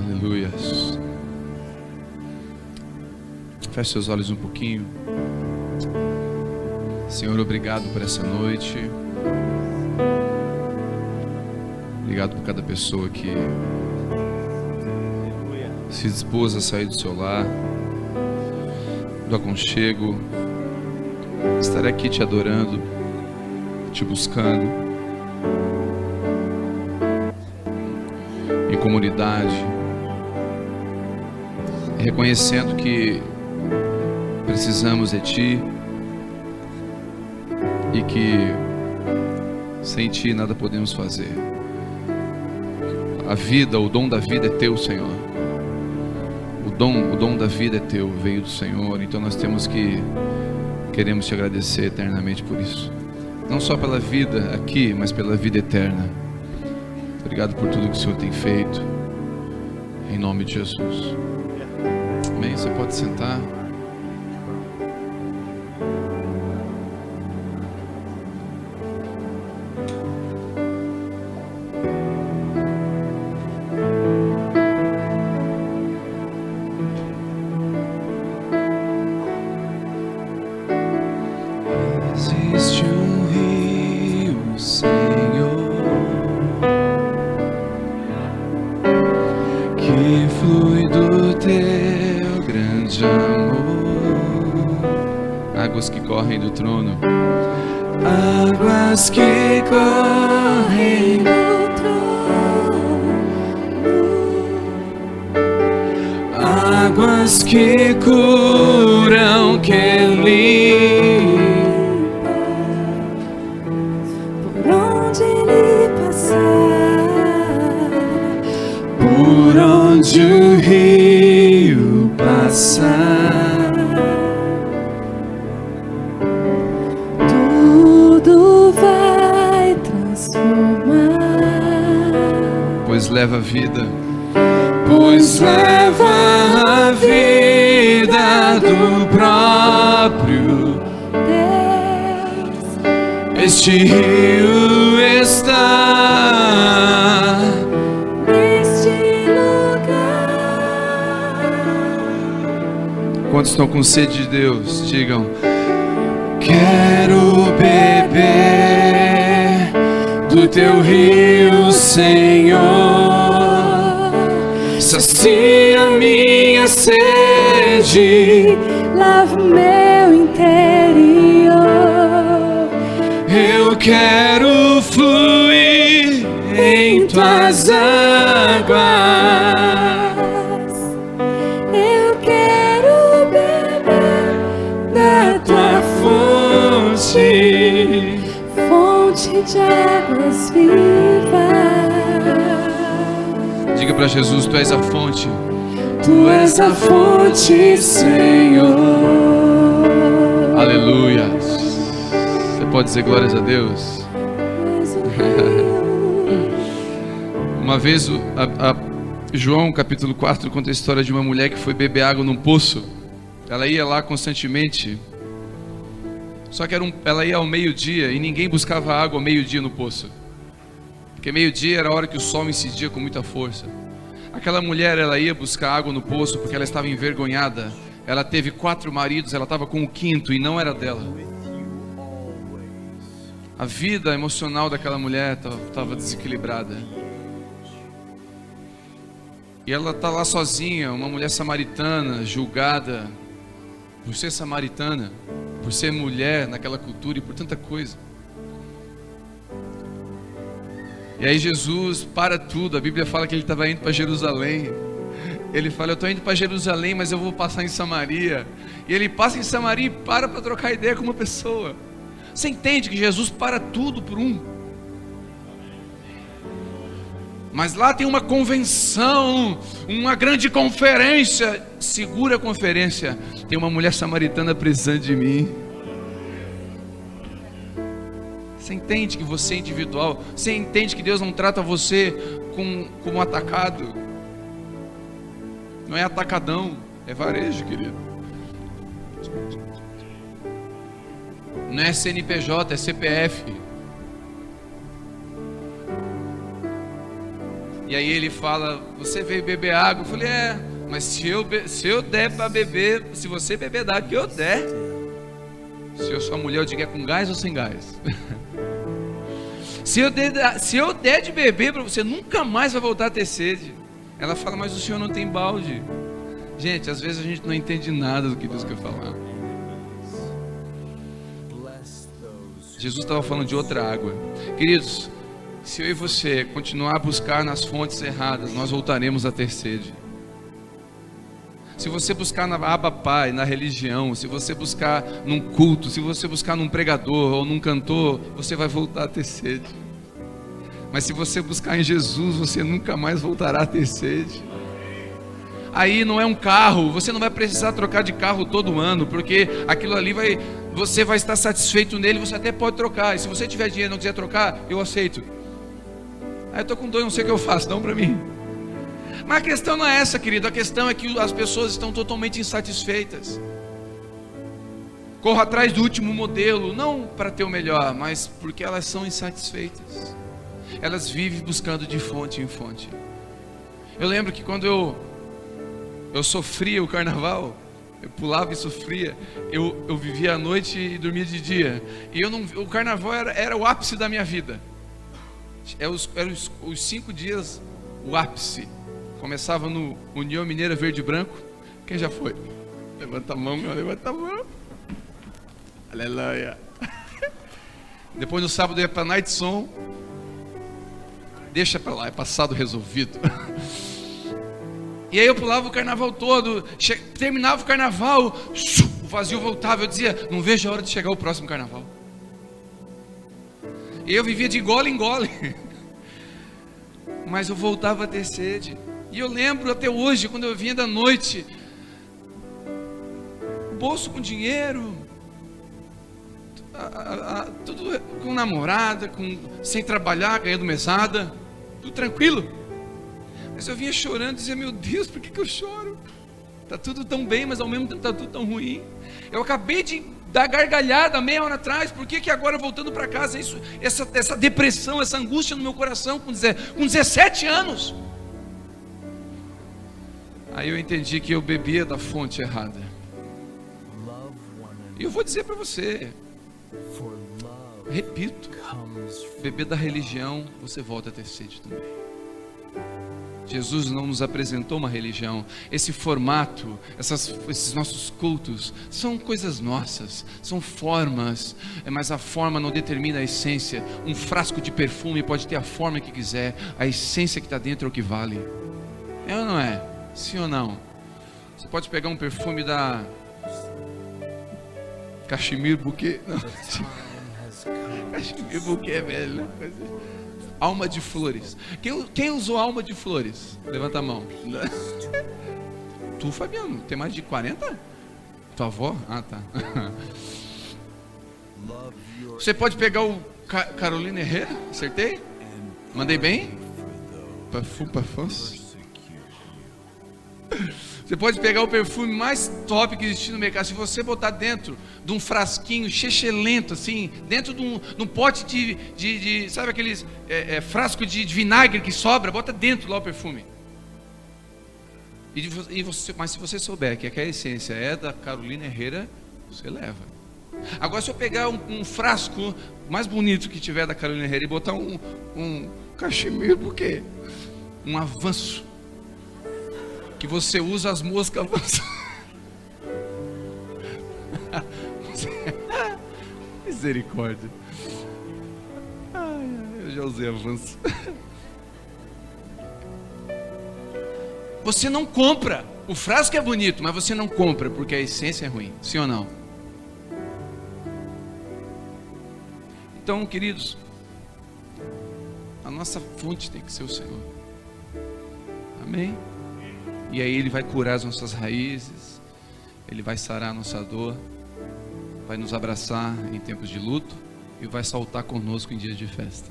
Aleluias. Feche seus olhos um pouquinho. Senhor, obrigado por essa noite. Obrigado por cada pessoa que se dispôs a sair do seu lar, do aconchego, estar aqui te adorando, te buscando, em comunidade, reconhecendo que precisamos de Ti e que sem Ti nada podemos fazer. A vida, o dom da vida é Teu, Senhor. O dom da vida é Teu, veio do Senhor. Então nós queremos Te agradecer eternamente por isso. Não só pela vida aqui, mas pela vida eterna. Obrigado por tudo que o Senhor tem feito. Em nome de Jesus. Amém? Você pode sentar. Existe um rio, Senhor, que flui do Teu grande amor. Águas que correm do trono. Águas que correm do trono. Águas que curam, que limpam. Por onde o rio passar, tudo vai transformar. Pois leva a vida. Pois leva a vida do próprio Deus. Este rio está Quantos estão com sede de Deus? Digam: quero beber do Teu rio, Senhor. Sacia minha sede, lava o meu interior. Eu quero fluir em Tuas águas. Fonte de águas vivas. Diga para Jesus: Tu és a fonte. Tu és a fonte, Senhor. Aleluia. Você pode dizer glórias a Deus? Uma vez João capítulo 4 conta a história de uma mulher que foi beber água num poço. Ela ia lá constantemente. Só que ela ia ao meio-dia e ninguém buscava água ao meio-dia no poço. Porque meio-dia era a hora que o sol incidia com muita força. Aquela mulher, ela ia buscar água no poço porque ela estava envergonhada. Ela teve 4 maridos, ela estava com o 5º e não era dela. A vida emocional daquela mulher estava desequilibrada. E ela está lá sozinha, uma mulher samaritana, julgada por ser samaritana, por ser mulher naquela cultura e por tanta coisa. E aí Jesus para tudo. A Bíblia fala que ele estava indo para Jerusalém. Ele fala: eu estou indo para Jerusalém, mas eu vou passar em Samaria. E ele passa em Samaria e para trocar ideia com uma pessoa. Você entende que Jesus para tudo por um? Mas lá tem uma convenção, uma grande conferência. Segura a conferência. Tem uma mulher samaritana precisando de mim. Você entende que você é individual? Você entende que Deus não trata você como atacado? Não é atacadão, é varejo, querido. Não é CNPJ, é CPF. E aí ele fala, você veio beber água? Eu falei, mas se eu der para beber, se você beber da água que eu der, se eu sou mulher, eu digo, é com gás ou sem gás? Se eu der de beber para você, nunca mais vai voltar a ter sede. Ela fala, mas o senhor não tem balde. Gente, às vezes a gente não entende nada do que Deus quer falar. Jesus estava falando de outra água. Queridos, se eu e você continuar a buscar nas fontes erradas, nós voltaremos a ter sede. Se você buscar na Abba Pai, na religião, se você buscar num culto, se você buscar num pregador ou num cantor, você vai voltar a ter sede. Mas se você buscar em Jesus, você nunca mais voltará a ter sede. Aí não é um carro, você não vai precisar trocar de carro todo ano, porque aquilo ali você vai estar satisfeito nele, você até pode trocar. E se você tiver dinheiro e não quiser trocar, eu aceito. Aí eu estou com dor, não sei o que eu faço, dão para mim. Mas a questão não é essa, querido, a questão é que as pessoas estão totalmente insatisfeitas. Corro atrás do último modelo, não para ter o melhor, mas porque elas são insatisfeitas. Elas vivem buscando de fonte em fonte. Eu lembro que quando eu sofria o carnaval, eu pulava e sofria, eu vivia à noite e dormia de dia. E o carnaval era o ápice da minha vida. Eram os 5 dias, o ápice. Começava no União Mineira Verde e Branco. Quem já foi? Levanta a mão, levanta a mão. Aleluia. Depois no sábado ia para Night Som. Deixa para lá, é passado resolvido. E aí eu pulava o carnaval todo. Terminava o carnaval, o vazio voltava. Eu dizia, não vejo a hora de chegar o próximo carnaval. E eu vivia de gole em gole. Mas eu voltava a ter sede. E eu lembro até hoje, quando eu vinha da noite, bolso com dinheiro, tudo com namorada, sem trabalhar, ganhando mesada, tudo tranquilo. Mas eu vinha chorando e dizia, meu Deus, por que eu choro? Está tudo tão bem, mas ao mesmo tempo está tudo tão ruim. Eu acabei de dar gargalhada meia hora atrás, por que agora voltando para casa, essa depressão, essa angústia no meu coração, com 17 anos? Aí eu entendi que eu bebia da fonte errada. E eu vou dizer para você, repito, beber da religião, você volta a ter sede também. Jesus não nos apresentou uma religião. Esse formato, esses nossos cultos, são coisas nossas, são formas, mas a forma não determina a essência. Um frasco de perfume pode ter a forma que quiser, a essência que está dentro é o que vale. É ou não é? Sim ou não? Você pode pegar um perfume da Cachemire Bouquet. Cachemire Bouquet, velho. Alma de flores. Quem usou alma de flores? Levanta a mão. Tu, Fabiano, tem mais de 40? Tua avó? Ah, tá. Você pode pegar o Carolina Herrera? Acertei? Mandei bem? Parfums. Você pode pegar o perfume mais top que existe no mercado. Se você botar dentro de um frasquinho chechelento, assim, dentro de um pote de sabe aqueles frasco de vinagre que sobra, bota dentro lá o perfume. Mas se você souber que a essência é da Carolina Herrera, você leva. Agora, se eu pegar um frasco mais bonito que tiver da Carolina Herrera e botar um cachemir, por quê? Um avanço. Que você usa, as moscas avançam. Misericórdia. Eu já usei avanço. Você não compra. O frasco é bonito, mas você não compra porque a essência é ruim. Sim ou não? Então, queridos, a nossa fonte tem que ser o Senhor. Amém? E aí Ele vai curar as nossas raízes, Ele vai sarar a nossa dor, vai nos abraçar em tempos de luto e vai saltar conosco em dias de festa.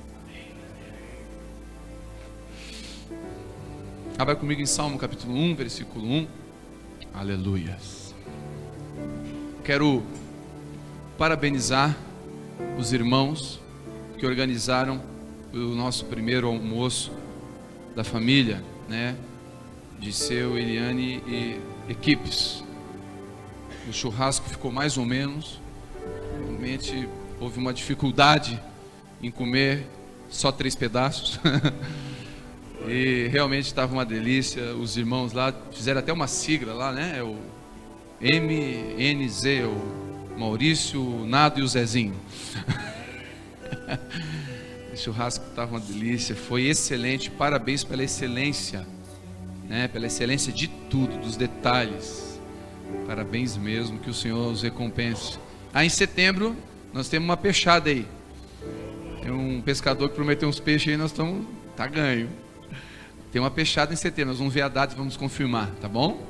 Abra comigo em Salmo capítulo 1, versículo 1. Aleluias. Quero parabenizar os irmãos que organizaram o nosso primeiro almoço da família, né? Disseu, Eliane e equipes. O churrasco ficou mais ou menos. Realmente houve uma dificuldade em comer só 3 pedaços. E realmente estava uma delícia. Os irmãos lá fizeram até uma sigla lá, né? É o MNZ, o Maurício, o Nado e o Zezinho. O churrasco estava uma delícia, foi excelente. Parabéns pela excelência, né? Pela excelência de tudo, dos detalhes. Parabéns mesmo, que o Senhor os recompense. Em setembro nós temos uma peixada aí. Tem um pescador que prometeu uns peixes aí, nós estamos, tá ganho. Tem uma peixada em setembro, nós vamos ver a data e vamos confirmar, tá bom?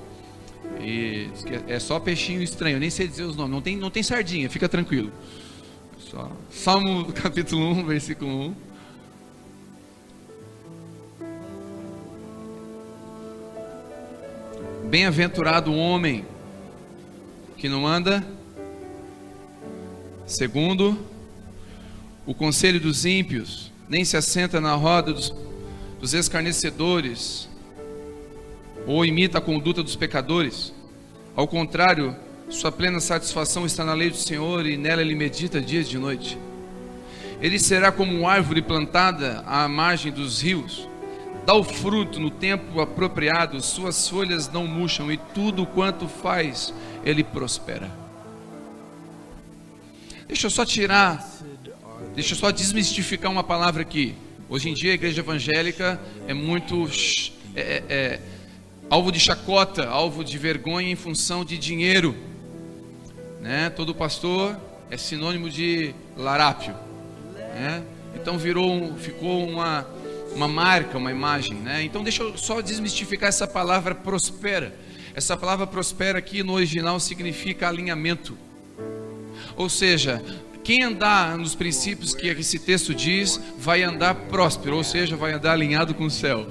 E é só peixinho estranho, eu nem sei dizer os nomes, não tem sardinha, fica tranquilo. Só. Salmo capítulo 1, versículo 1. Bem-aventurado o homem que não anda segundo o conselho dos ímpios, nem se assenta na roda dos escarnecedores, ou imita a conduta dos pecadores. Ao contrário, sua plena satisfação está na lei do Senhor, e nela ele medita dia e de noite. Ele será como uma árvore plantada à margem dos rios, dá o fruto no tempo apropriado, suas folhas não murcham, e tudo quanto faz, ele prospera. Deixa eu só desmistificar uma palavra aqui. Hoje em dia a igreja evangélica é muito alvo de chacota, alvo de vergonha em função de dinheiro, né? Todo pastor é sinônimo de larápio, né? Então ficou uma marca, uma imagem, né? Então deixa eu só desmistificar essa palavra prospera. Essa palavra prospera aqui no original significa alinhamento. Ou seja, quem andar nos princípios que esse texto diz, vai andar próspero, ou seja, vai andar alinhado com o céu.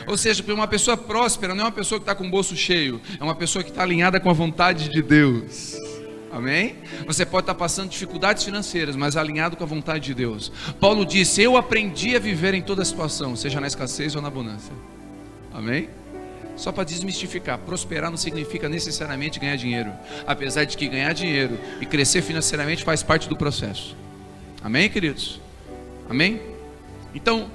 Ou seja, uma pessoa próspera não é uma pessoa que está com o bolso cheio, é uma pessoa que está alinhada com a vontade de Deus. Amém? Você pode estar passando dificuldades financeiras, mas alinhado com a vontade de Deus. Paulo disse: eu aprendi a viver em toda situação, seja na escassez ou na abundância. Amém? Só para desmistificar, prosperar não significa necessariamente ganhar dinheiro, apesar de que ganhar dinheiro e crescer financeiramente faz parte do processo. Amém, queridos? Amém? Então,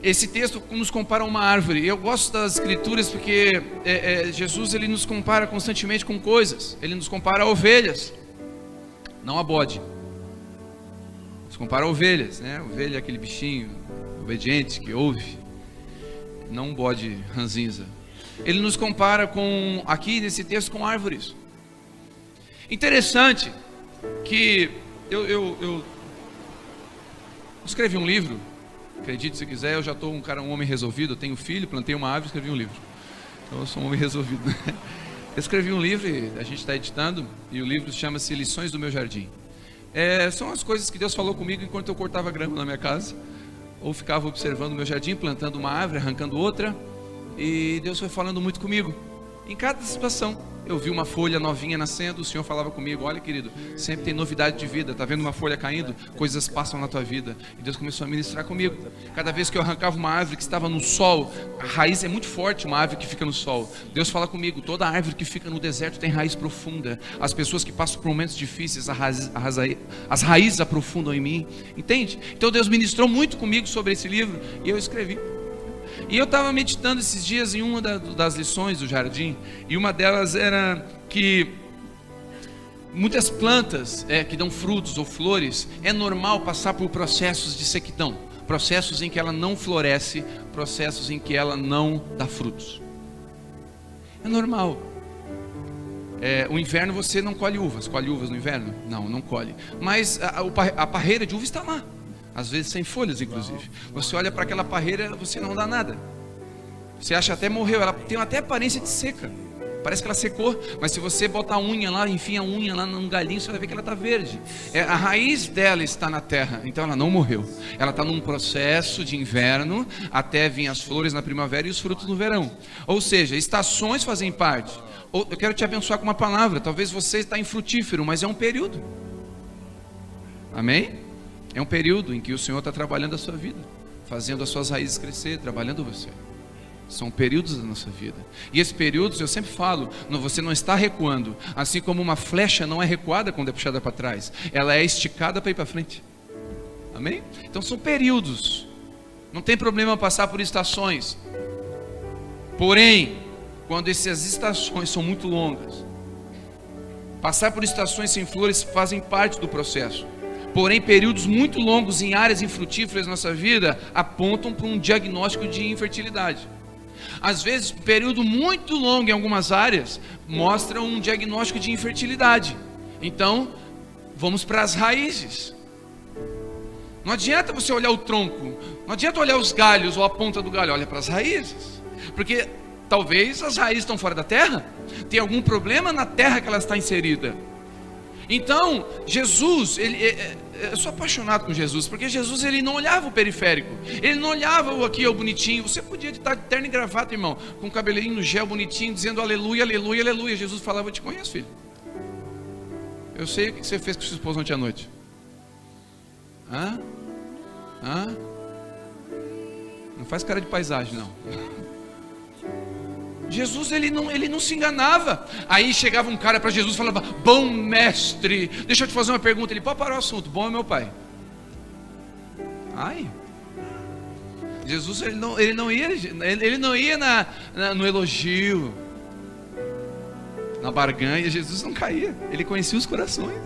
esse texto nos compara a uma árvore. Eu gosto das escrituras porque Jesus ele nos compara constantemente com coisas. Ele nos compara a ovelhas, não a bode. Nos compara a ovelhas, né? Ovelha é aquele bichinho obediente que ouve, não um bode ranzinza. Ele nos compara aqui nesse texto com árvores. Interessante que eu escrevi um livro. Acredite se quiser, eu já estou um homem resolvido. Eu tenho filho, plantei uma árvore, escrevi um livro. Então eu sou um homem resolvido. Eu escrevi um livro e a gente está editando, e o livro chama-se Lições do Meu Jardim. São as coisas que Deus falou comigo enquanto eu cortava grama na minha casa, ou ficava observando o meu jardim, plantando uma árvore, arrancando outra, e Deus foi falando muito comigo. Em cada situação, eu vi uma folha novinha nascendo, o Senhor falava comigo: olha, querido, sempre tem novidade de vida, está vendo uma folha caindo? Coisas passam na tua vida. E Deus começou a ministrar comigo. Cada vez que eu arrancava uma árvore que estava no sol, a raiz é muito forte, uma árvore que fica no sol. Deus fala comigo: toda árvore que fica no deserto tem raiz profunda. As pessoas que passam por momentos difíceis, as raízes aprofundam em mim. Entende? Então Deus ministrou muito comigo sobre esse livro, e eu escrevi. E eu estava meditando esses dias em uma das lições do jardim, e uma delas era que muitas plantas que dão frutos ou flores, é normal passar por processos de sequidão, processos em que ela não floresce, processos em que ela não dá frutos. É normal. O inverno você não colhe uvas no inverno? Não colhe. Mas a parreira de uva está lá. Às vezes sem folhas, inclusive. Você olha para aquela parreira, você não dá nada. Você acha até morreu, ela tem até aparência de seca. Parece que ela secou, mas se você botar a unha lá, enfim, a unha lá num galinho, você vai ver que ela está verde. A raiz dela está na terra, então ela não morreu. Ela está num processo de inverno, até vir as flores na primavera e os frutos no verão. Ou seja, estações fazem parte. Eu quero te abençoar com uma palavra. Talvez você está infrutífero, mas é um período. Amém? É um período em que o Senhor está trabalhando a sua vida. fazendo as suas raízes crescer, trabalhando você. São períodos da nossa vida. E esses períodos, eu sempre falo, você não está recuando. Assim como uma flecha não é recuada quando é puxada para trás, ela é esticada para ir para frente. Amém? Então são períodos. Não tem problema passar por estações. Porém, quando essas estações são muito longas, passar por estações sem flores fazem parte do processo. Porém, períodos muito longos em áreas infrutíferas na nossa vida apontam para um diagnóstico de infertilidade. Às vezes, um período muito longo em algumas áreas mostra um diagnóstico de infertilidade. Então, vamos para as raízes. Não adianta você olhar o tronco, não adianta olhar os galhos ou a ponta do galho, olha para as raízes. Porque talvez as raízes estão fora da terra, tem algum problema na terra que ela está inserida. Então, Jesus, eu sou apaixonado com Jesus, porque Jesus ele não olhava o periférico, ele não olhava o aqui, o bonitinho. Você podia estar de terno e gravata, irmão, com o cabelinho no gel bonitinho, dizendo aleluia, aleluia, aleluia. Jesus falava, eu te conheço, filho. Eu sei o que você fez com sua esposa ontem à noite. Não faz cara de paisagem, não. Jesus ele não se enganava. Aí chegava um cara para Jesus e falava, bom mestre, deixa eu te fazer uma pergunta. Ele, pode parar o assunto, bom é meu pai. Jesus ele não ia no elogio, na barganha. Jesus não caía, ele conhecia os corações.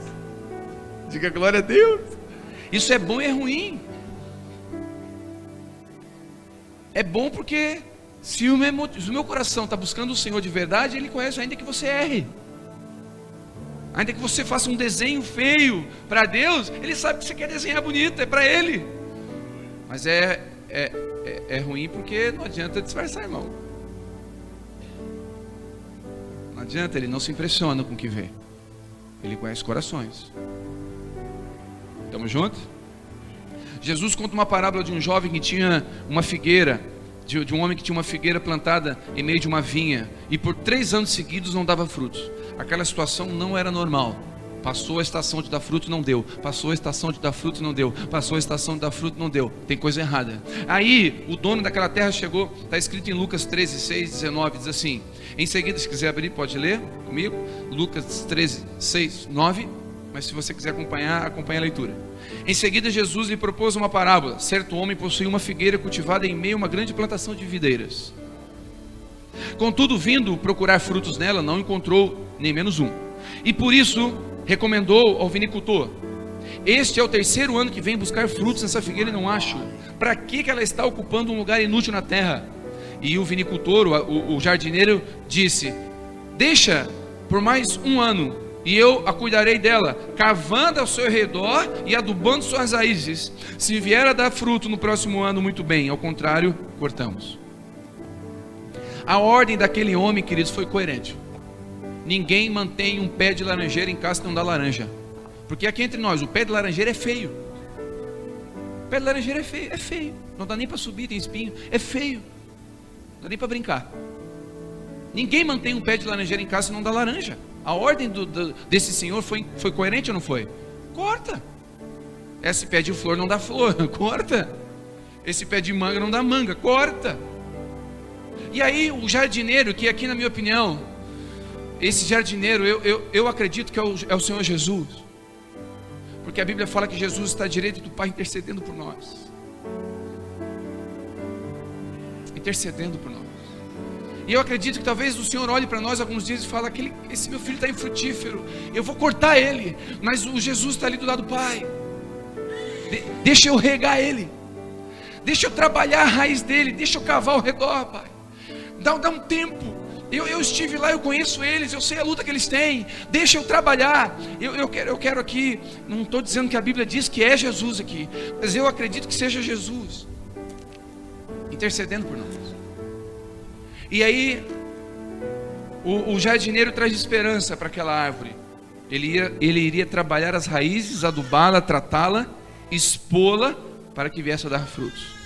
Diga glória a Deus. Isso é bom e é ruim. É bom porque se o meu coração está buscando o Senhor de verdade, Ele conhece, ainda que você erre, ainda que você faça um desenho feio para Deus, Ele sabe que você quer desenhar bonito, é para Ele. Mas é ruim porque não adianta disfarçar, irmão. Não adianta, Ele não se impressiona com o que vê. Ele conhece corações. Estamos juntos? Jesus conta uma parábola de um jovem que tinha uma figueira, de um homem que tinha uma figueira plantada em meio de uma vinha, e por 3 anos seguidos não dava frutos. Aquela situação não era normal. Passou a estação de dar fruto, não deu. Passou a estação de dar fruto, não deu. Passou a estação de dar fruto, não deu. Tem coisa errada. Aí o dono daquela terra chegou, está escrito em Lucas 13, 6, 19, diz assim. Em seguida, se quiser abrir, pode ler comigo. Lucas 13, 6, 9. Mas se você quiser acompanhar, acompanhe a leitura. Em seguida, Jesus lhe propôs uma parábola. Certo homem possuía uma figueira cultivada em meio a uma grande plantação de videiras. Contudo, vindo procurar frutos nela, não encontrou nem menos um. E por isso, recomendou ao vinicultor: este é o 3º ano que vem buscar frutos nessa figueira e não acho. Para que ela está ocupando um lugar inútil na terra? E o vinicultor, o jardineiro, disse: deixa por mais 1 ano, e eu a cuidarei dela, cavando ao seu redor e adubando suas raízes. Se vier a dar fruto no próximo ano, muito bem, ao contrário, cortamos. A ordem daquele homem, queridos, foi coerente. Ninguém mantém um pé de laranjeira em casa que não dá laranja. Porque aqui entre nós, o pé de laranjeira é feio. O pé de laranjeira é feio. Não dá nem para subir, tem espinho. É feio. Não dá nem para brincar. Ninguém mantém um pé de laranjeira em casa se não dá laranja. A ordem desse senhor foi coerente ou não foi? Corta. Esse pé de flor não dá flor, corta. Esse pé de manga não dá manga, corta. E aí o jardineiro, que aqui na minha opinião, esse jardineiro, eu acredito que é o Senhor Jesus. Porque a Bíblia fala que Jesus está à direita do Pai intercedendo por nós. Intercedendo por nós. E eu acredito que talvez o Senhor olhe para nós alguns dias e fala: esse meu filho está infrutífero, eu vou cortar ele, mas o Jesus está ali do lado do Pai. Deixa eu regar ele, deixa eu trabalhar a raiz dele, deixa eu cavar ao redor, Pai. Dá um tempo. Eu estive lá, eu conheço eles, eu sei a luta que eles têm. Deixa eu trabalhar. Eu quero aqui, não estou dizendo que a Bíblia diz que é Jesus aqui, mas eu acredito que seja Jesus intercedendo por nós. E aí o jardineiro traz esperança para aquela árvore. Ele iria trabalhar as raízes, adubá-la, tratá-la, expô-la para que viesse a dar frutos.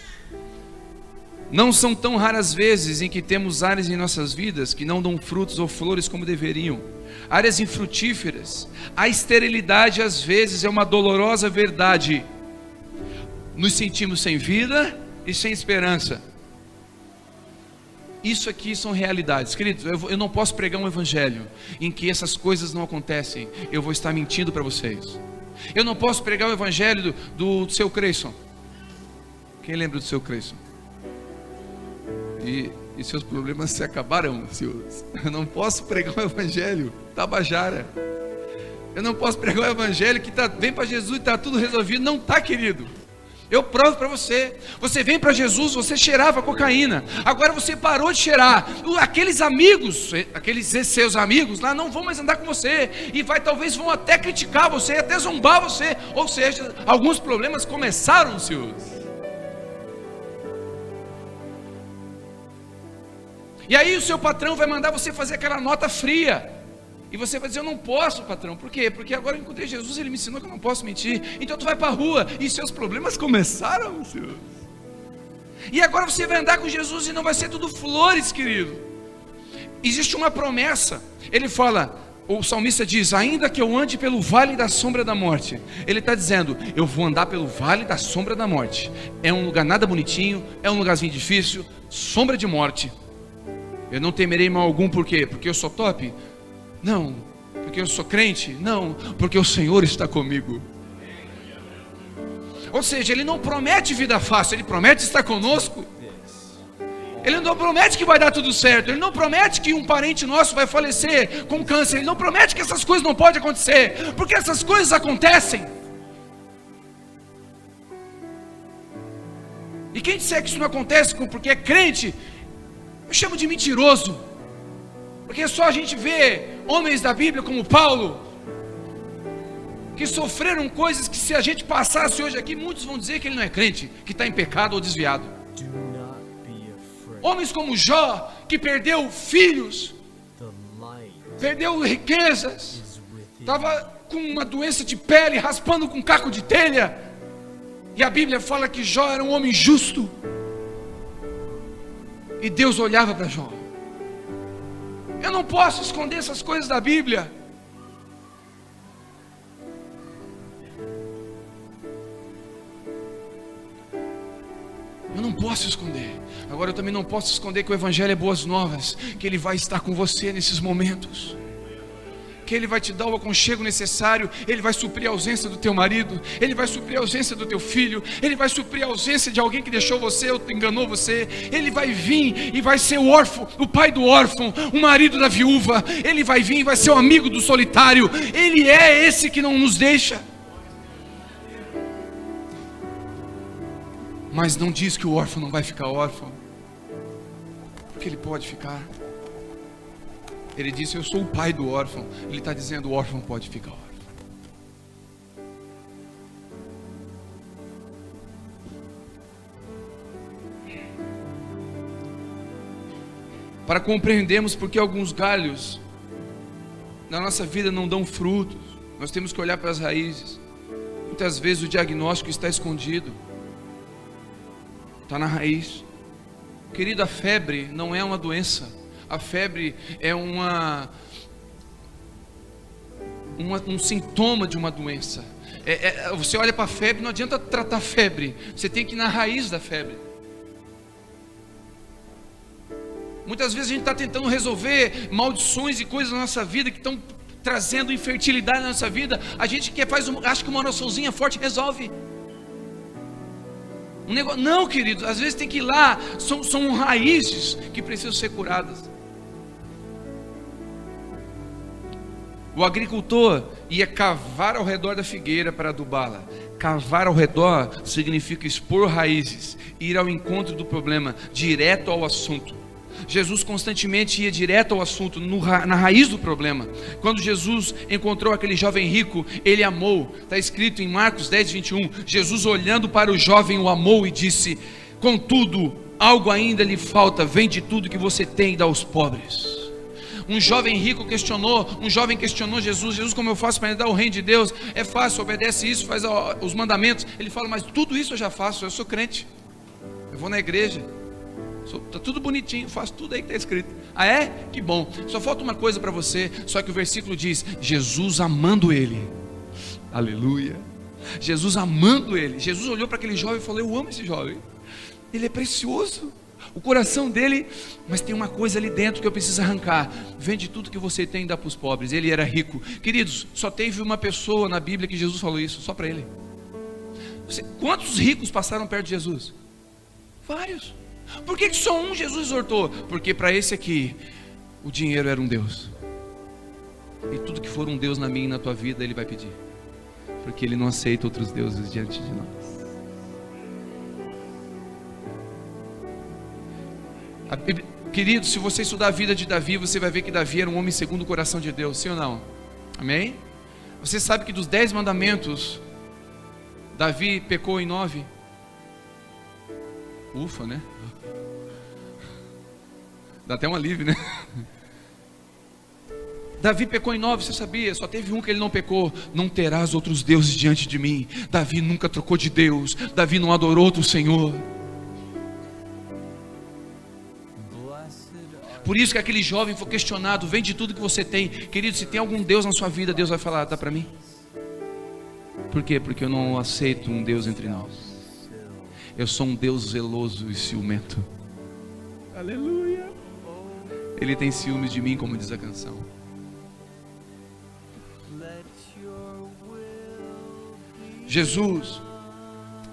Não são tão raras vezes em que temos áreas em nossas vidas que não dão frutos ou flores como deveriam. Áreas infrutíferas. A esterilidade às vezes é uma dolorosa verdade. Nos sentimos sem vida, e sem esperança. Isso aqui são realidades, queridos. Eu não posso pregar um evangelho em que essas coisas não acontecem. Eu vou estar mentindo para vocês. Eu não posso pregar o evangelho do seu Creyson. Quem lembra do seu Creyson? E seus problemas se acabaram, senhores. Eu não posso pregar o evangelho Tabajara. Eu não posso pregar o evangelho que vem para Jesus e está tudo resolvido. Não está, querido. Eu provo para você. Você vem para Jesus, você cheirava cocaína. Agora você parou de cheirar. Aqueles amigos, aqueles seus amigos lá não vão mais andar com você. E talvez vão até criticar você, até zombar você. Ou seja, alguns problemas começaram, senhores. E aí o seu patrão vai mandar você fazer aquela nota fria. E você vai dizer, eu não posso, patrão. Por quê? Porque agora eu encontrei Jesus, ele me ensinou que eu não posso mentir. Então tu vai para a rua e seus problemas começaram, Senhor. E agora você vai andar com Jesus e não vai ser tudo flores, querido. Existe uma promessa. Ele fala, o salmista diz, ainda que eu ande pelo vale da sombra da morte. Ele está dizendo, eu vou andar pelo vale da sombra da morte. É um lugar nada bonitinho, é um lugarzinho difícil, sombra de morte. Eu não temerei mal algum, por quê? Porque eu sou top? Não, porque eu sou crente? Não, porque o Senhor está comigo. Ou seja, Ele não promete vida fácil, Ele promete estar conosco. Ele não promete que vai dar tudo certo. Ele não promete que um parente nosso vai falecer com câncer. Ele não promete que essas coisas não podem acontecer, porque essas coisas acontecem. E quem disser que isso não acontece porque é crente, eu chamo de mentiroso. Porque só a gente vê homens da Bíblia como Paulo, que sofreram coisas que se a gente passasse hoje aqui, muitos vão dizer que ele não é crente, que está em pecado ou desviado. Homens como Jó, que perdeu filhos, perdeu riquezas, estava com uma doença de pele, raspando com caco de telha, e a Bíblia fala que Jó era um homem justo, e Deus olhava para Jó. Eu não posso esconder essas coisas da Bíblia. Eu não posso esconder. Agora eu também não posso esconder que o Evangelho é boas novas, que Ele vai estar com você nesses momentos, que Ele vai te dar o aconchego necessário. Ele vai suprir a ausência do teu marido, Ele vai suprir a ausência do teu filho, Ele vai suprir a ausência de alguém que deixou você ou enganou você. Ele vai vir e vai ser o órfão, o pai do órfão, o marido da viúva. Ele vai vir e vai ser o amigo do solitário. Ele é esse que não nos deixa. Mas não diz que o órfão não vai ficar órfão, porque ele pode ficar. Ele disse, eu sou o pai do órfão. Ele está dizendo, o órfão pode ficar órfão. Para compreendermos porque alguns galhos na nossa vida não dão frutos, nós temos que olhar para as raízes. Muitas vezes o diagnóstico está escondido, está na raiz. Querido, a febre não é uma doença. A febre é um sintoma de uma doença. Você olha para a febre, não adianta tratar a febre, você tem que ir na raiz da febre. Muitas vezes a gente está tentando resolver maldições e coisas na nossa vida que estão trazendo infertilidade na nossa vida. A gente acha que uma oraçãozinha forte resolve. Não, querido, às vezes tem que ir lá. São raízes que precisam ser curadas. O agricultor ia cavar ao redor da figueira para adubá-la. Cavar ao redor significa expor raízes, ir ao encontro do problema, direto ao assunto. Jesus constantemente ia direto ao assunto, na raiz do problema. Quando Jesus encontrou aquele jovem rico, ele amou. Está escrito em Marcos 10, 21. Jesus, olhando para o jovem, o amou e disse: contudo, algo ainda lhe falta, vende tudo que você tem e dá aos pobres. Um jovem questionou Jesus: Jesus, como eu faço para herdar o reino de Deus? É fácil, obedece isso, faz os mandamentos. Ele fala: mas tudo isso eu já faço, eu sou crente, eu vou na igreja, está tudo bonitinho, faço tudo aí que está escrito. Ah é? Que bom. Só falta uma coisa para você. Só que o versículo diz: Jesus amando ele. Aleluia. Jesus amando ele. Jesus olhou para aquele jovem e falou: eu amo esse jovem. Ele é precioso. O coração dele, mas tem uma coisa ali dentro que eu preciso arrancar. Vende tudo que você tem e dá para os pobres. Ele era rico. Queridos, só teve uma pessoa na Bíblia que Jesus falou isso, só para ele. Quantos ricos passaram perto de Jesus? Vários. Por que só um Jesus exortou? Porque para esse aqui, o dinheiro era um Deus. E tudo que for um Deus na minha e na tua vida, Ele vai pedir. Porque Ele não aceita outros deuses diante de nós. Querido, se você estudar a vida de Davi, você vai ver que Davi era um homem segundo o coração de Deus, sim ou não? Amém? Você sabe que dos 10 mandamentos, Davi pecou em 9? Ufa, né? Dá até um alívio, né? Davi pecou em 9, você sabia? Só teve um que ele não pecou. Não terás outros deuses diante de mim. Davi nunca trocou de Deus. Davi não adorou outro Senhor. Por isso que aquele jovem foi questionado: vende tudo que você tem. Querido, se tem algum Deus na sua vida, Deus vai falar: dá para mim? Por quê? Porque eu não aceito um Deus entre nós. Eu sou um Deus zeloso e ciumento. Aleluia. Ele tem ciúmes de mim, como diz a canção. Jesus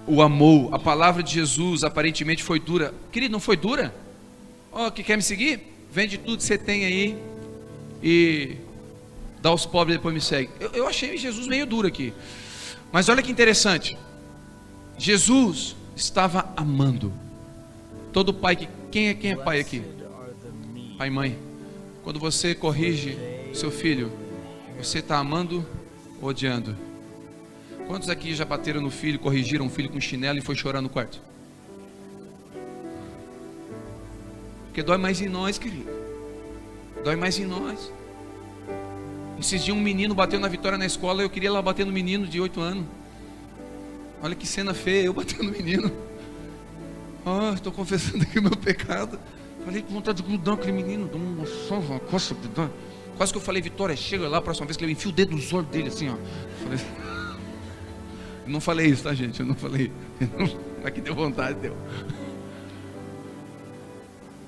o amou. A palavra de Jesus aparentemente foi dura. Querido, não foi dura? Ó, que quer me seguir? Vende tudo que você tem aí e dá aos pobres e depois me segue. Eu achei Jesus meio duro aqui. Mas olha que interessante. Jesus estava amando. Todo pai quem é pai aqui? Pai e mãe. Quando você corrige seu filho, você está amando ou odiando? Quantos aqui já bateram no filho, corrigiram o filho com chinelo e foi chorar no quarto? Porque dói mais em nós, querido. Dói mais em nós. Esses dias um menino bateu na Vitória na escola. Eu queria lá bater no menino de 8 anos. Olha que cena feia, eu batendo no menino. Estou confessando aqui o meu pecado. Falei com vontade de grudar aquele menino. Quase que eu falei: Vitória, chega lá a próxima vez que eu enfio o dedo nos olhos dele assim, ó. Falei... Eu não falei isso, tá, gente? Eu não falei. Aqui deu vontade, deu.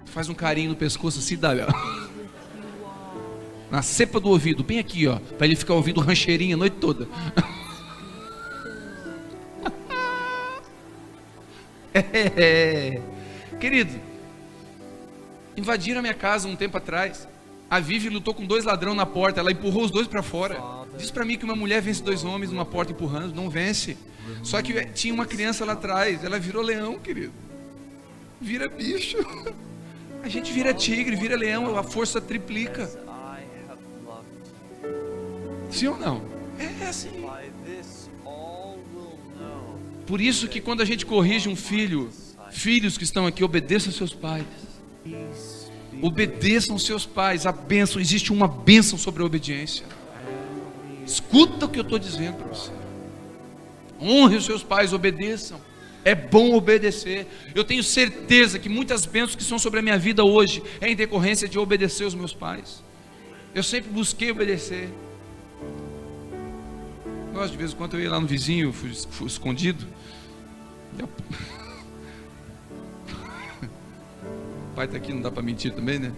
Faz um carinho no pescoço assim, dá, ó. Na cepa do ouvido, bem aqui, ó, para ele ficar ouvindo rancheirinha a noite toda. Querido, invadiram a minha casa um tempo atrás. A Vivi lutou com 2 ladrões na porta. Ela empurrou os 2 para fora. Diz para mim que uma mulher vence 2 homens numa porta empurrando. Não vence. Só que tinha uma criança lá atrás. Ela virou leão, querido. Vira bicho. A gente vira tigre, vira leão. A força triplica. Sim ou não? É assim. Por isso que quando a gente corrige um filho, filhos que estão aqui, obedeçam aos seus pais. Obedeçam aos seus pais. A bênção, existe uma bênção sobre a obediência. Escuta o que eu estou dizendo para você. Honre os seus pais, obedeçam. É bom obedecer. Eu tenho certeza que muitas bênçãos que são sobre a minha vida hoje é em decorrência de obedecer aos meus pais. Eu sempre busquei obedecer. Nossa, de vez em quando eu ia lá no vizinho, fui escondido. O pai está aqui, não dá para mentir também, né?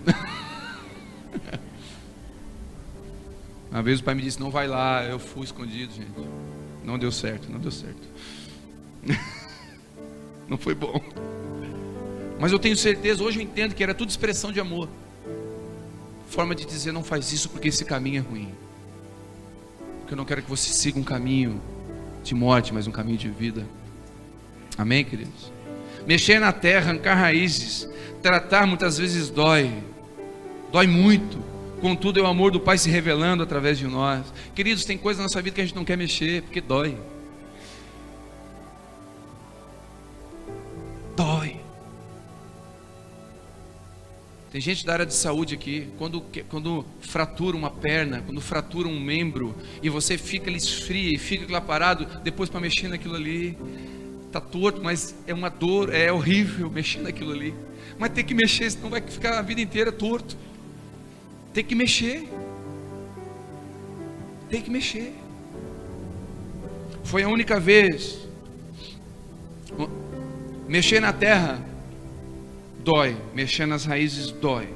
Uma vez o pai me disse: não vai lá. Eu fui escondido, gente. Não deu certo, não deu certo. Não foi bom. Mas eu tenho certeza, hoje eu entendo que era tudo expressão de amor. Forma de dizer: não faz isso porque esse caminho é ruim. Porque eu não quero que você siga um caminho de morte, mas um caminho de vida. Amém, queridos? Mexer na terra, arrancar raízes, tratar muitas vezes dói. Dói muito. Contudo é o amor do Pai se revelando através de nós. Queridos, tem coisas na nossa vida que a gente não quer mexer, porque dói. Dói. Tem gente da área de saúde aqui, quando fratura uma perna, quando fratura um membro, e você fica, ele esfria e fica lá parado, depois para mexer naquilo ali, está torto, mas é uma dor, é horrível mexer naquilo ali. Mas tem que mexer, senão vai ficar a vida inteira torto. Tem que mexer. Tem que mexer. Foi a única vez. Mexer na terra dói, mexer nas raízes dói.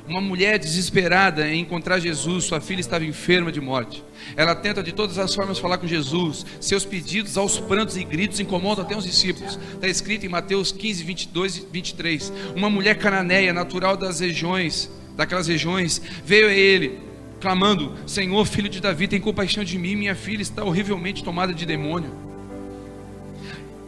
Uma mulher desesperada em encontrar Jesus, sua filha estava enferma de morte. Ela tenta de todas as formas falar com Jesus. Seus pedidos aos prantos e gritos incomodam até os discípulos. Está escrito em Mateus 15, 22 e 23. Uma mulher cananeia, natural daquelas regiões, veio a ele, clamando: Senhor, filho de Davi, tem compaixão de mim, minha filha está horrivelmente tomada de demônio.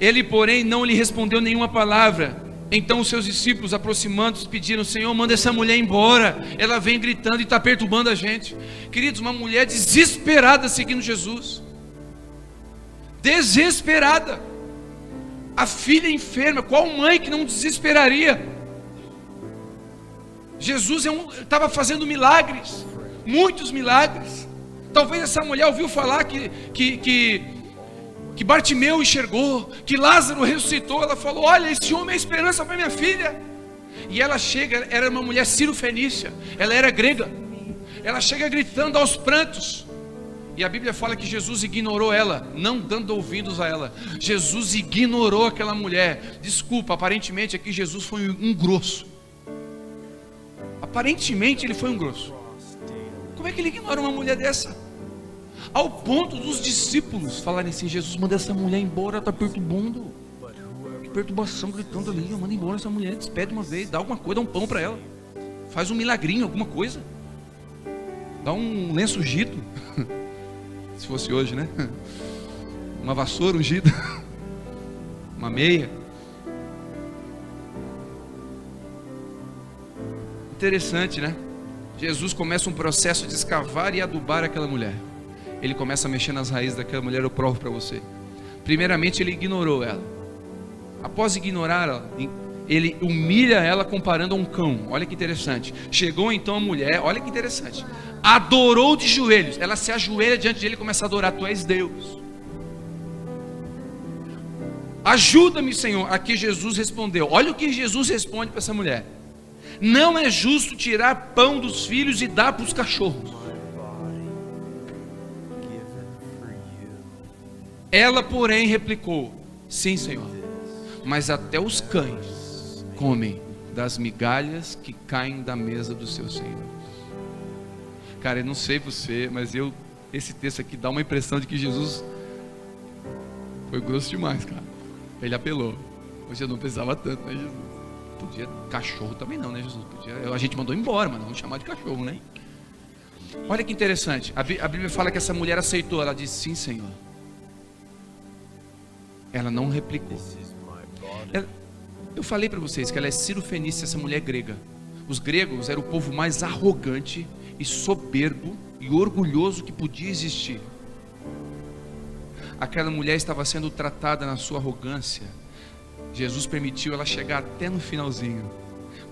Ele, porém, não lhe respondeu nenhuma palavra. Então os seus discípulos, aproximando-se, pediram: Senhor, manda essa mulher embora, ela vem gritando e está perturbando a gente. Queridos, uma mulher desesperada seguindo Jesus, desesperada, a filha enferma. Qual mãe que não desesperaria? Jesus estava fazendo milagres, muitos milagres. Talvez essa mulher ouviu falar que Bartimeu enxergou, que Lázaro ressuscitou. Ela falou: olha, esse homem é a esperança para minha filha. E ela chega, era uma mulher sírio-fenícia, ela era grega. Ela chega gritando aos prantos. E a Bíblia fala que Jesus ignorou ela, não dando ouvidos a ela. Jesus ignorou aquela mulher. Desculpa, aparentemente aqui Jesus foi um grosso. Aparentemente ele foi um grosso. Como é que ele ignora uma mulher dessa? Ao ponto dos discípulos falarem assim: Jesus, manda essa mulher embora, está perturbando. Que perturbação, gritando ali. Manda embora essa mulher, despede uma vez, dá alguma coisa, dá um pão para ela, faz um milagrinho, alguma coisa, dá um lenço ungido. Se fosse hoje, né? Uma vassoura ungida, uma meia. Interessante, né? Jesus começa um processo de escavar e adubar aquela mulher. Ele começa a mexer nas raízes daquela mulher. Eu provo para você. Primeiramente ele ignorou ela. Após ignorar ela, ele humilha ela comparando a um cão. Olha que interessante. Chegou então a mulher, olha que interessante, adorou de joelhos. Ela se ajoelha diante dele e começa a adorar: tu és Deus. Ajuda-me, Senhor. Aqui Jesus respondeu. Olha o que Jesus responde para essa mulher: não é justo tirar pão dos filhos e dar para os cachorros. Ela, porém, replicou: sim, Senhor, mas até os cães comem das migalhas que caem da mesa do seu Senhor. Cara, eu não sei você, mas esse texto aqui dá uma impressão de que Jesus foi grosso demais, cara. Ele apelou. Hoje eu não precisava tanto, né, Jesus? Podia, cachorro também não, né, Jesus? Podia, a gente mandou embora, mas não chamar de cachorro, né? Olha que interessante. A Bíblia fala que essa mulher aceitou. Ela disse: sim, Senhor. Ela não replicou. Eu falei para vocês que ela é sírio-fenícia, essa mulher grega. Os gregos eram o povo mais arrogante e soberbo e orgulhoso que podia existir. Aquela mulher estava sendo tratada na sua arrogância. Jesus permitiu ela chegar até no finalzinho.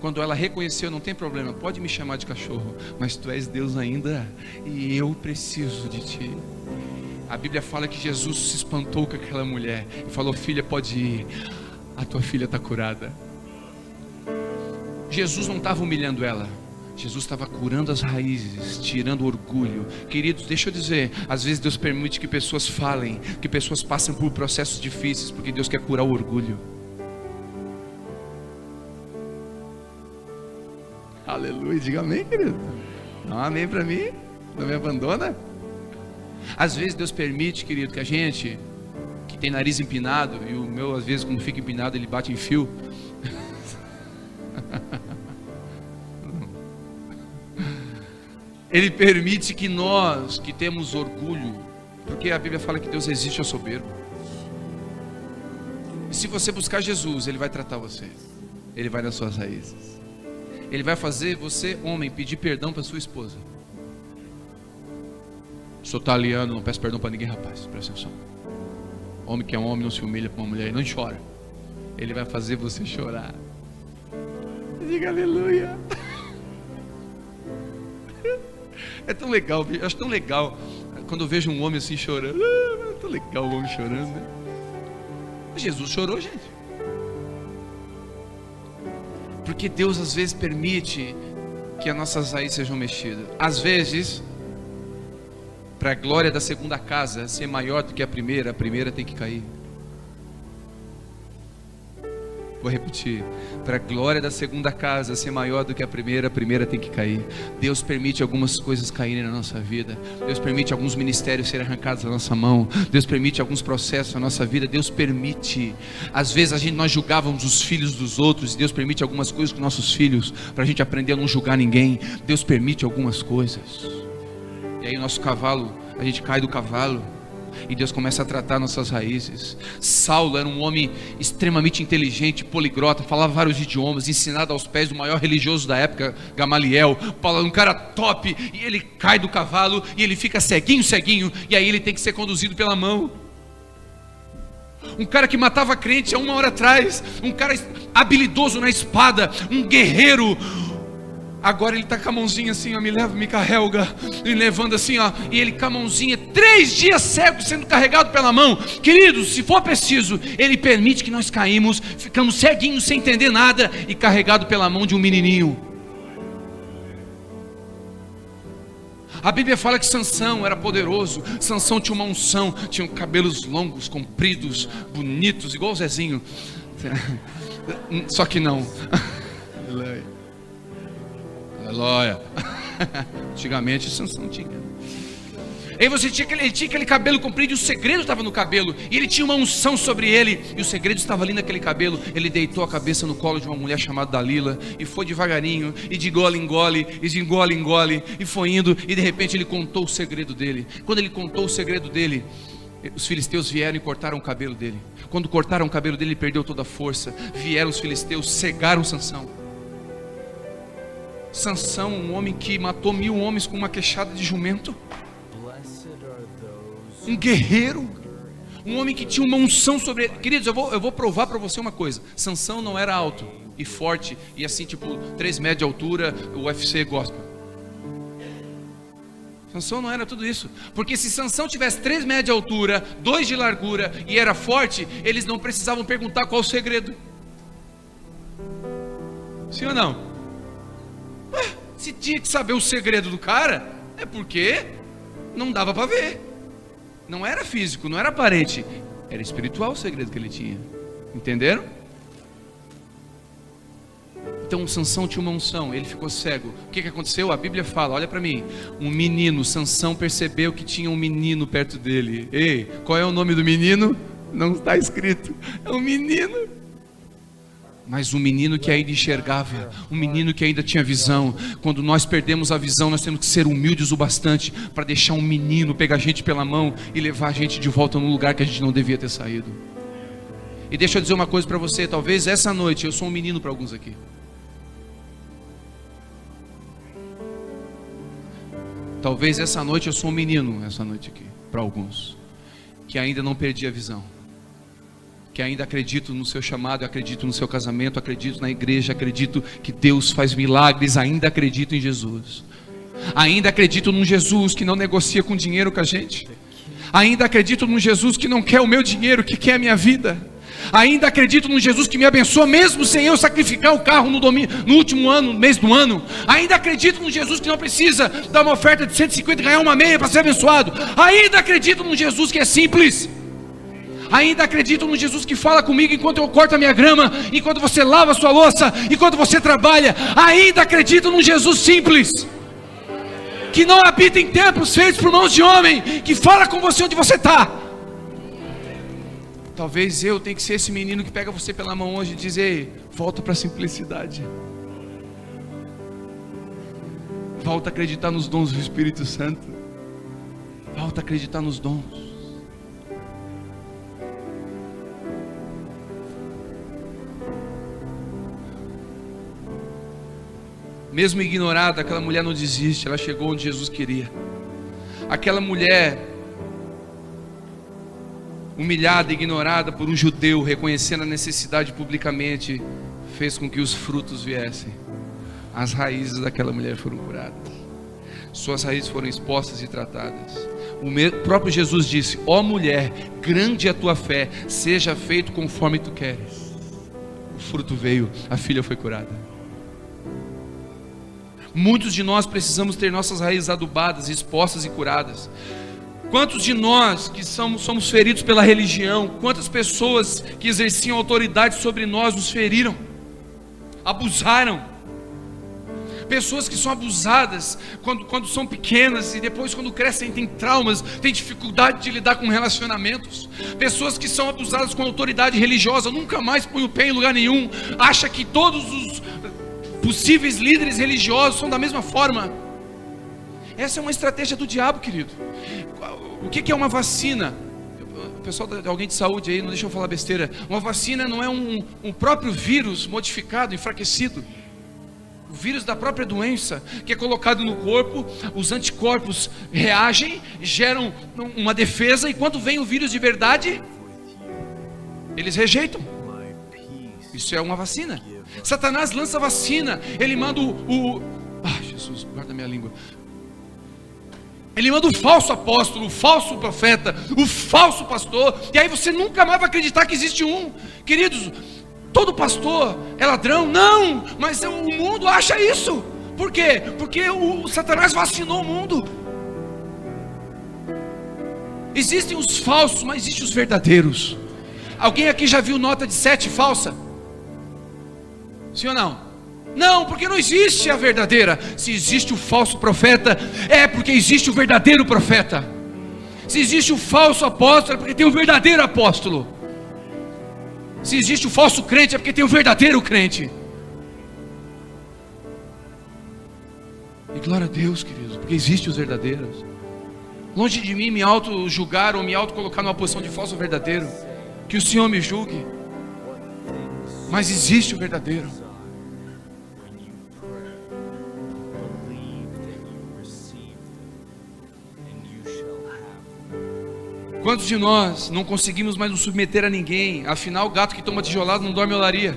Quando ela reconheceu: não tem problema, pode me chamar de cachorro, mas tu és Deus ainda e eu preciso de ti. A Bíblia fala que Jesus se espantou com aquela mulher e falou: filha, pode ir, a tua filha está curada. Jesus não estava humilhando ela, Jesus estava curando as raízes, tirando o orgulho. Queridos, deixa eu dizer, às vezes Deus permite que pessoas falem, que pessoas passem por processos difíceis, porque Deus quer curar o orgulho. Aleluia, diga amém, querido. Não, amém para mim, não me abandona. Às vezes Deus permite, querido, que a gente que tem nariz empinado, e o meu às vezes quando fica empinado ele bate em fio. Ele permite que nós que temos orgulho, porque a Bíblia fala que Deus resiste ao soberbo. E se você buscar Jesus, Ele vai tratar você. Ele vai nas suas raízes. Ele vai fazer você, homem, pedir perdão para sua esposa. Sou italiano, não peço perdão para ninguém, rapaz, presta atenção. Homem que é um homem não se humilha para uma mulher, não chora. Ele vai fazer você chorar. Diga aleluia. É tão legal, eu acho tão legal quando eu vejo um homem assim chorando. É tão legal o homem chorando, né? Jesus chorou, gente. Porque Deus às vezes permite que as nossas raízes sejam mexidas. Às vezes, para a glória da segunda casa ser maior do que a primeira tem que cair. Vou repetir. Para a glória da segunda casa ser maior do que a primeira tem que cair. Deus permite algumas coisas caírem na nossa vida. Deus permite alguns ministérios serem arrancados da nossa mão. Deus permite alguns processos na nossa vida. Deus permite. Às vezes nós julgávamos os filhos dos outros, e Deus permite algumas coisas com nossos filhos, para a gente aprender a não julgar ninguém. Deus permite algumas coisas. E aí o nosso cavalo, a gente cai do cavalo, e Deus começa a tratar nossas raízes. Saulo era um homem extremamente inteligente, poliglota, falava vários idiomas, ensinado aos pés do maior religioso da época, Gamaliel. Paulo era um cara top, e ele cai do cavalo, e ele fica ceguinho, e aí ele tem que ser conduzido pela mão. Um cara que matava crente há 1 hora atrás, um cara habilidoso na espada, um guerreiro. Agora ele está com a mãozinha assim, ó, me carrega, me levando assim, ó, e ele com a mãozinha, 3 dias cego, sendo carregado pela mão. Queridos, se for preciso, ele permite que nós caímos, ficamos ceguinhos, sem entender nada, e carregado pela mão de um menininho. A Bíblia fala que Sansão era poderoso. Sansão tinha uma unção, tinha cabelos longos, compridos, bonitos, igual o Zezinho. Só que não. Aleluia. Antigamente Sansão tinha. Aí ele tinha aquele cabelo comprido, e o segredo estava no cabelo, e ele tinha uma unção sobre ele, e o segredo estava ali naquele cabelo. Ele deitou a cabeça no colo de uma mulher chamada Dalila, e foi devagarinho, e de gole em gole, e de engole em gole, e foi indo, e de repente ele contou o segredo dele. Quando ele contou o segredo dele, os filisteus vieram e cortaram o cabelo dele. Quando cortaram o cabelo dele, ele perdeu toda a força. Vieram os filisteus, cegaram Sansão. Sansão, um homem que matou 1000 homens com uma queixada de jumento, um guerreiro, um homem que tinha uma unção sobre ele. Queridos, eu vou provar para você uma coisa. Sansão não era alto e forte, e assim tipo 3 metros de altura, o UFC gospel. Sansão não era tudo isso, porque se Sansão tivesse 3 metros de altura, 2 de largura, e era forte, eles não precisavam perguntar qual o segredo. Sim ou não? Se tinha que saber o segredo do cara, é porque não dava para ver. Não era físico, não era aparente, era espiritual o segredo que ele tinha. Entenderam? Então Sansão tinha uma unção, ele ficou cego. O que aconteceu? A Bíblia fala, olha para mim. Um menino, Sansão percebeu que tinha um menino perto dele. Ei, qual é o nome do menino? Não está escrito. É um menino. Mas um menino que ainda enxergava, um menino que ainda tinha visão. Quando nós perdemos a visão, nós temos que ser humildes o bastante para deixar um menino pegar a gente pela mão e levar a gente de volta num lugar que a gente não devia ter saído. E deixa eu dizer uma coisa para você, talvez essa noite eu sou um menino para alguns aqui. Talvez essa noite eu sou um menino, essa noite aqui, para alguns, que ainda não perdi a visão, que ainda acredito no seu chamado, acredito no seu casamento, acredito na igreja, acredito que Deus faz milagres, ainda acredito em Jesus, ainda acredito num Jesus que não negocia com dinheiro com a gente, ainda acredito num Jesus que não quer o meu dinheiro, que quer a minha vida, ainda acredito num Jesus que me abençoa mesmo sem eu sacrificar o carro no último ano, no mês do ano, ainda acredito num Jesus que não precisa dar uma oferta de 150 e ganhar uma meia para ser abençoado, ainda acredito num Jesus que é simples. Ainda acredito no Jesus que fala comigo enquanto eu corto a minha grama, enquanto você lava a sua louça, enquanto você trabalha. Ainda acredito num Jesus simples, que não habita em templos feitos por mãos de homem, que fala com você onde você está. Talvez eu tenha que ser esse menino que pega você pela mão hoje e diz: ei, volta para a simplicidade, volta a acreditar nos dons do Espírito Santo, volta a acreditar nos dons. Mesmo ignorada, aquela mulher não desiste, ela chegou onde Jesus queria. Aquela mulher, humilhada, ignorada por um judeu, reconhecendo a necessidade publicamente, fez com que os frutos viessem. As raízes daquela mulher foram curadas, suas raízes foram expostas e tratadas. O próprio Jesus disse: ó mulher, grande é a tua fé, seja feito conforme tu queres. O fruto veio, a filha foi curada. Muitos de nós precisamos ter nossas raízes adubadas, expostas e curadas. Quantos de nós que somos feridos pela religião, quantas pessoas que exerciam autoridade sobre nós nos feriram, abusaram. Pessoas que são abusadas quando são pequenas e depois quando crescem têm traumas, têm dificuldade de lidar com relacionamentos. Pessoas que são abusadas com autoridade religiosa, nunca mais põe o pé em lugar nenhum, acha que todos os possíveis líderes religiosos são da mesma forma. Essa é uma estratégia do diabo, querido. O que é uma vacina? O pessoal, alguém de saúde aí, não deixa eu falar besteira. Uma vacina não é um próprio vírus modificado, enfraquecido. O vírus da própria doença, que é colocado no corpo, os anticorpos reagem, geram uma defesa, e quando vem o vírus de verdade, eles rejeitam. Isso é uma vacina. Satanás lança vacina, ele manda Jesus, guarda minha língua. Ele manda o falso apóstolo, o falso profeta, o falso pastor, e aí você nunca mais vai acreditar que existe um. Queridos, todo pastor é ladrão? Não, mas o mundo acha isso. Por quê? Porque o Satanás vacinou o mundo. Existem os falsos, mas existem os verdadeiros. Alguém aqui já viu nota de 7 falsa? Sim ou não? Não, porque não existe a verdadeira. Se existe o falso profeta, é porque existe o verdadeiro profeta. Se existe o falso apóstolo, é porque tem o verdadeiro apóstolo. Se existe o falso crente, é porque tem o verdadeiro crente. E glória a Deus, queridos, porque existem os verdadeiros. Longe de mim me auto-julgar ou me auto-colocar numa posição de falso ou verdadeiro. Que o Senhor me julgue. Mas existe o verdadeiro. Quantos de nós não conseguimos mais nos submeter a ninguém? Afinal, o gato que toma tijolada não dorme em olaria.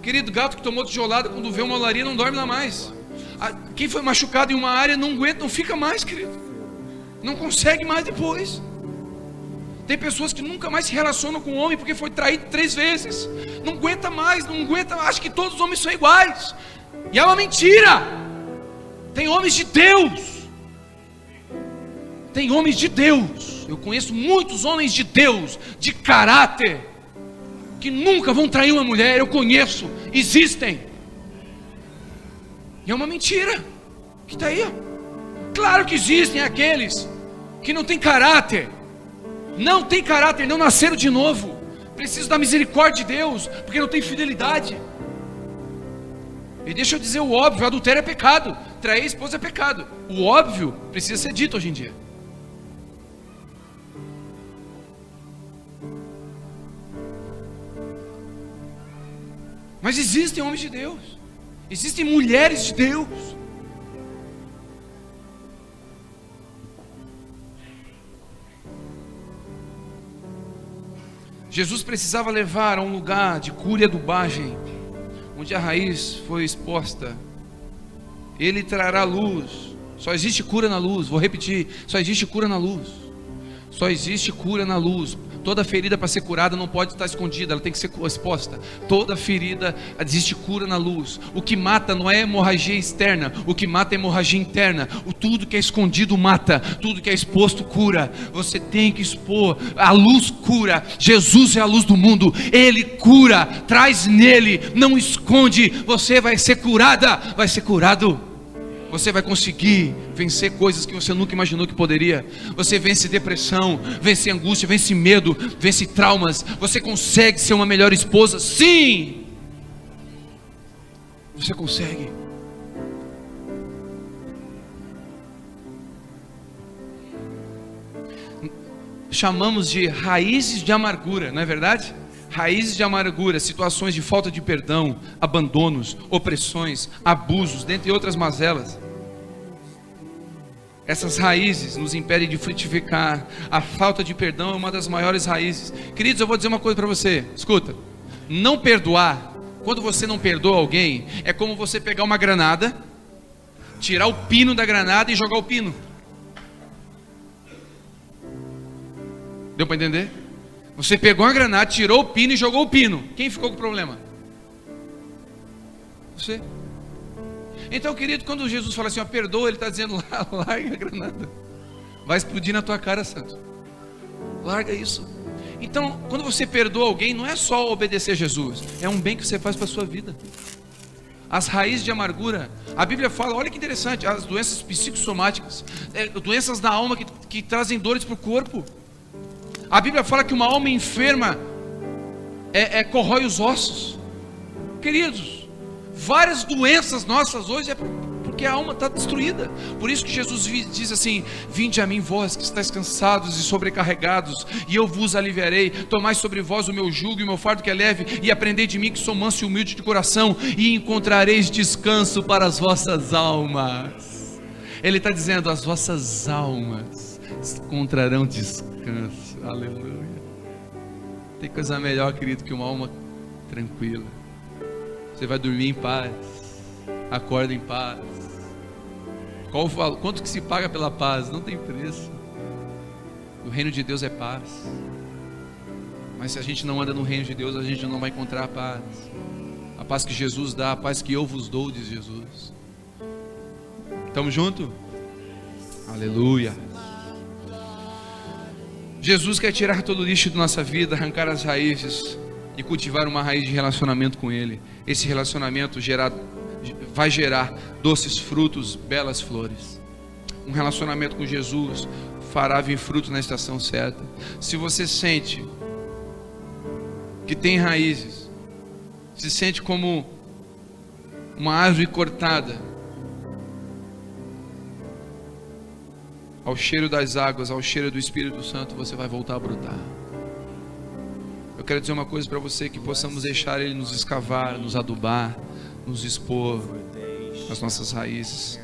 Querido, gato que tomou tijolada, quando vê uma olaria, não dorme lá mais. Quem foi machucado em uma área não aguenta, não fica mais, querido. Não consegue mais depois. Tem pessoas que nunca mais se relacionam com o homem porque foi traído 3 vezes. Não aguenta mais, não aguenta, acha que todos os homens são iguais. E é uma mentira. Tem homens de Deus. Tem homens de Deus. Eu conheço muitos homens de Deus, de caráter, que nunca vão trair uma mulher. Eu conheço, existem. E é uma mentira que está aí. Claro que existem aqueles que não têm caráter. Não tem caráter, não nasceram de novo. Precisam da misericórdia de Deus, porque não tem fidelidade. E deixa eu dizer o óbvio: adultério é pecado, trair a esposa é pecado. O óbvio precisa ser dito hoje em dia. Mas existem homens de Deus, existem mulheres de Deus. Jesus precisava levar a um lugar de cura e adubagem, onde a raiz foi exposta. Ele trará luz. Só existe cura na luz. Vou repetir: só existe cura na luz. Só existe cura na luz. Toda ferida para ser curada não pode estar escondida, ela tem que ser exposta. Toda ferida, existe cura na luz. O que mata não é hemorragia externa, o que mata é hemorragia interna. Tudo que é escondido mata, tudo que é exposto cura. Você tem que expor, a luz cura. Jesus é a luz do mundo, Ele cura, traz nele, não esconde. Você vai ser curada, vai ser curado. Você vai conseguir vencer coisas que você nunca imaginou que poderia. Você vence depressão, vence angústia, vence medo, vence traumas. Você consegue ser uma melhor esposa? Sim! Você consegue. Chamamos de raízes de amargura, não é verdade? Raízes de amargura, situações de falta de perdão, abandonos, opressões, abusos, dentre outras mazelas. Essas raízes nos impedem de frutificar. A falta de perdão é uma das maiores raízes. Queridos, eu vou dizer uma coisa para você. Escuta, não perdoar, quando você não perdoa alguém, é como você pegar uma granada, tirar o pino da granada e jogar o pino. Deu para entender? Você pegou a granada, tirou o pino e jogou o pino. Quem ficou com o problema? Você. Então, querido, quando Jesus fala assim, perdoa, Ele está dizendo, larga a granada. vai explodir na tua cara, santo. Larga isso. Então, quando você perdoa alguém, não é só obedecer a Jesus, é um bem que você faz para a sua vida. As raízes de amargura, a Bíblia fala, olha que interessante, as doenças psicossomáticas, doenças da alma que trazem dores para o corpo. A Bíblia fala que uma alma enferma corrói os ossos. Queridos, várias doenças nossas hoje é porque a alma está destruída. Por isso que Jesus diz assim: vinde a mim vós que estáis cansados e sobrecarregados, e eu vos aliviarei. Tomai sobre vós o meu jugo e o meu fardo que é leve, e aprendei de mim que sou manso e humilde de coração, e encontrareis descanso para as vossas almas. Ele está dizendo, as vossas almas encontrarão descanso. Aleluia. Tem coisa melhor, querido, que uma alma tranquila. Você vai dormir em paz, acorda em paz. Quanto que se paga pela paz? Não tem preço. O reino de Deus é paz. Mas se a gente não anda no reino de Deus, a gente não vai encontrar a paz. A paz que Jesus dá, a paz que eu vos dou, diz Jesus. Estamos juntos? Aleluia. Jesus quer tirar todo o lixo da nossa vida, arrancar as raízes e cultivar uma raiz de relacionamento com Ele. Esse relacionamento vai gerar doces frutos, belas flores. Um relacionamento com Jesus fará vir frutos na estação certa. Se você sente que tem raízes, se sente como uma árvore cortada, ao cheiro das águas, ao cheiro do Espírito Santo, você vai voltar a brotar. Eu quero dizer uma coisa para você, que possamos deixar Ele nos escavar, nos adubar, nos expor as nossas raízes.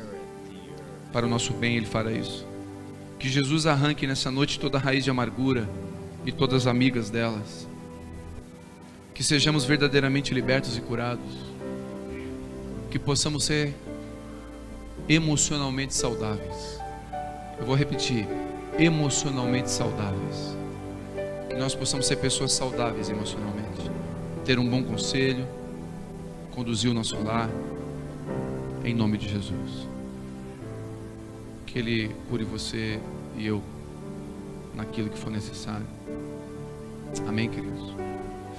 Para o nosso bem Ele fará isso. Que Jesus arranque nessa noite toda a raiz de amargura e todas as amigas delas. Que sejamos verdadeiramente libertos e curados. Que possamos ser emocionalmente saudáveis. Eu vou repetir, emocionalmente saudáveis. Que nós possamos ser pessoas saudáveis emocionalmente. Ter um bom conselho, conduzir o nosso lar, em nome de Jesus. Que Ele cure você e eu, naquilo que for necessário. Amém, queridos?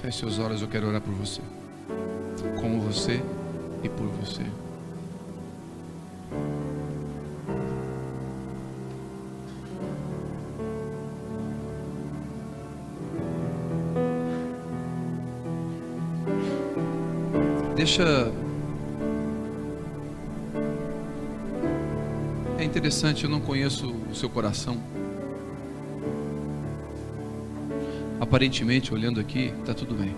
Feche seus olhos, eu quero orar por você. Com você e por você. É interessante, eu não conheço o seu coração. Aparentemente, olhando aqui, está tudo bem.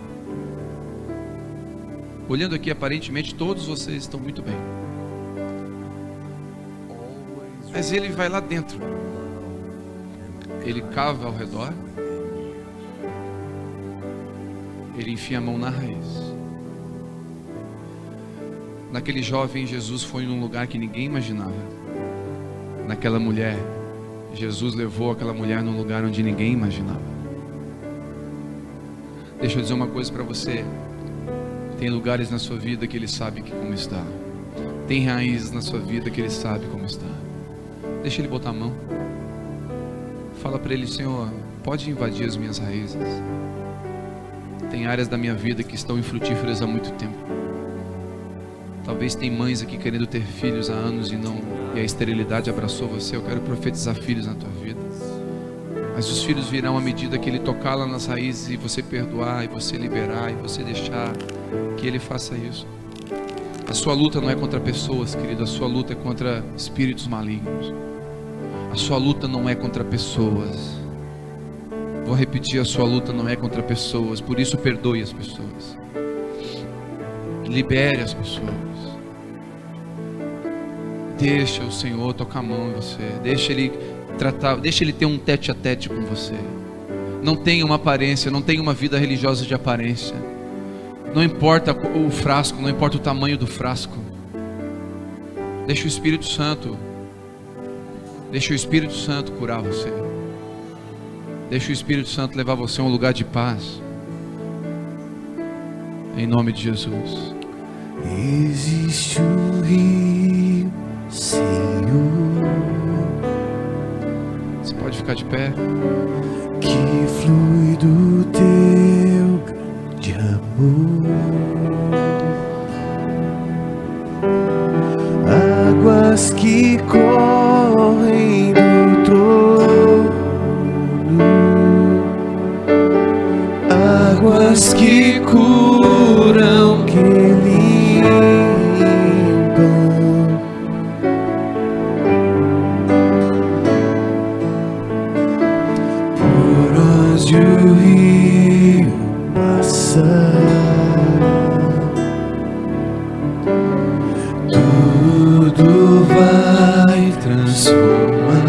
Olhando aqui, aparentemente, todos vocês estão muito bem. Mas Ele vai lá dentro. Ele cava ao redor. Ele enfia a mão na raiz. Naquele jovem, Jesus foi num lugar que ninguém imaginava. Naquela mulher, Jesus levou aquela mulher num lugar onde ninguém imaginava. Deixa eu dizer uma coisa para você. Tem lugares na sua vida que Ele sabe como está. Tem raízes na sua vida que Ele sabe como está. Deixa Ele botar a mão. Fala para Ele: Senhor, pode invadir as minhas raízes. Tem áreas da minha vida que estão infrutíferas há muito tempo. Talvez tem mães aqui querendo ter filhos há anos e a esterilidade abraçou você. Eu quero profetizar filhos na tua vida. Mas os filhos virão à medida que Ele tocar lá nas raízes e você perdoar, e você liberar, e você deixar que Ele faça isso. A sua luta não é contra pessoas, querido. A sua luta é contra espíritos malignos. A sua luta não é contra pessoas. Vou repetir, a sua luta não é contra pessoas. Por isso perdoe as pessoas. Libere as pessoas. Deixa o Senhor tocar a mão em você. Deixa Ele tratar, deixa Ele ter um tete a tete com você. Não tenha uma aparência, não tenha uma vida religiosa de aparência. Não importa o frasco, não importa o tamanho do frasco. Deixa o Espírito Santo curar você. Deixa o Espírito Santo levar você a um lugar de paz. Em nome de Jesus. Existe um rio, Senhor. ficar de pé. Que flui do teu grande amor, águas que correm do trono, águas que curam, que limpam. Por onde o rio passar, tudo vai transformar,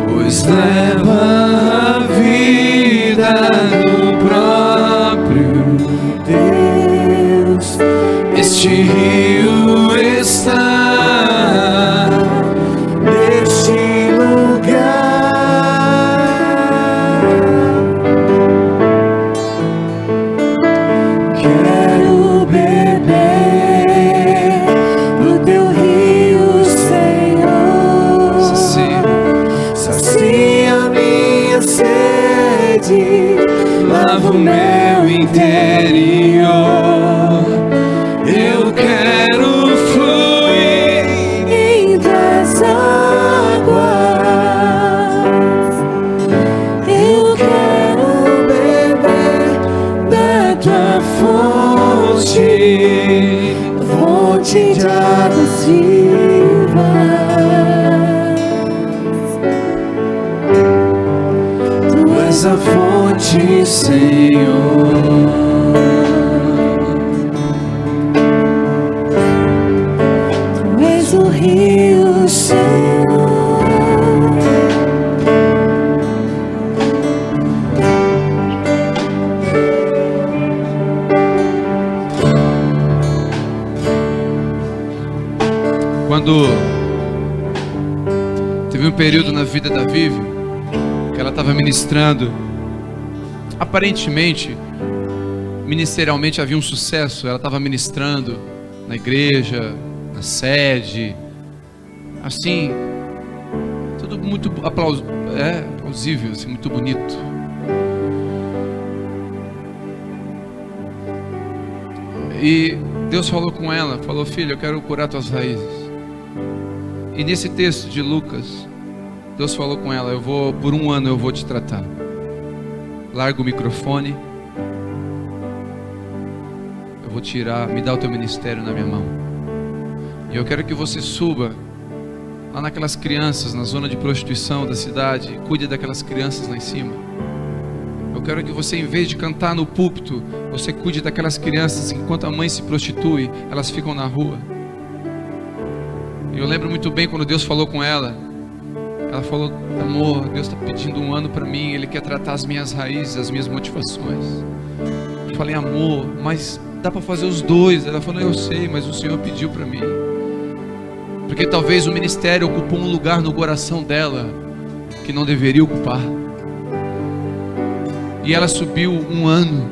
pois leva a vida do próprio Deus. Este rio está neste lugar. Quero beber do teu rio, Senhor. Sacia minha sede, lava o meu interior. Eu quero fluir em tuas águas. Eu quero beber da tua fonte, fonte de águas vivas. Tu és a fonte, Senhor. Tu és o rio, Senhor. Quando teve um período na vida da Vivi que ela estava ministrando, aparentemente, ministerialmente havia um sucesso. Ela estava ministrando na igreja, na sede, assim, tudo muito plausível, assim, muito bonito. E Deus falou com ela, falou: filha, eu quero curar tuas raízes. E nesse texto de Lucas, Deus falou com ela: por um ano eu vou te tratar. Larga o microfone, eu vou tirar, me dá o teu ministério na minha mão. E eu quero que você suba lá naquelas crianças, na zona de prostituição da cidade, cuide daquelas crianças lá em cima. Eu quero que você, em vez de cantar no púlpito, você cuide daquelas crianças que, enquanto a mãe se prostitui, elas ficam na rua. E eu lembro muito bem quando Deus falou com ela. Ela falou: amor, Deus está pedindo um ano para mim, Ele quer tratar as minhas raízes, as minhas motivações. Eu falei: amor, mas dá para fazer os dois. Ela falou: eu sei, mas o Senhor pediu para mim. Porque talvez o ministério ocupou um lugar no coração dela que não deveria ocupar. E ela subiu um ano.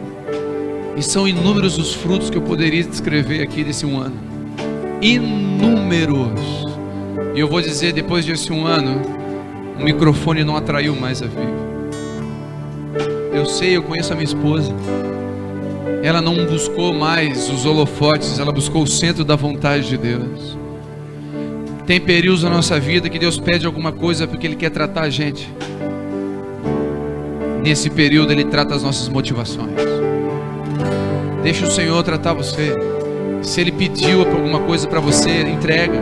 E são inúmeros os frutos que eu poderia descrever aqui desse um ano. Inúmeros. E eu vou dizer, depois desse um ano, o microfone não atraiu mais a Vivi. Eu sei, eu conheço a minha esposa. Ela não buscou mais os holofotes, ela buscou o centro da vontade de Deus. Tem períodos na nossa vida que Deus pede alguma coisa porque Ele quer tratar a gente. Nesse período Ele trata as nossas motivações. Deixa o Senhor tratar você. Se Ele pediu alguma coisa para você, entrega.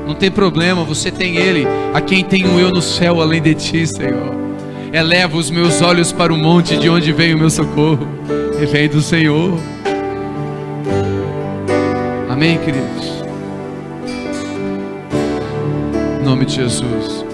Não tem problema, você tem Ele. A quem tenho eu no céu além de ti, Senhor? Eleva os meus olhos para o monte, de onde vem o meu socorro. E vem do Senhor. Amém, queridos? Em nome de Jesus.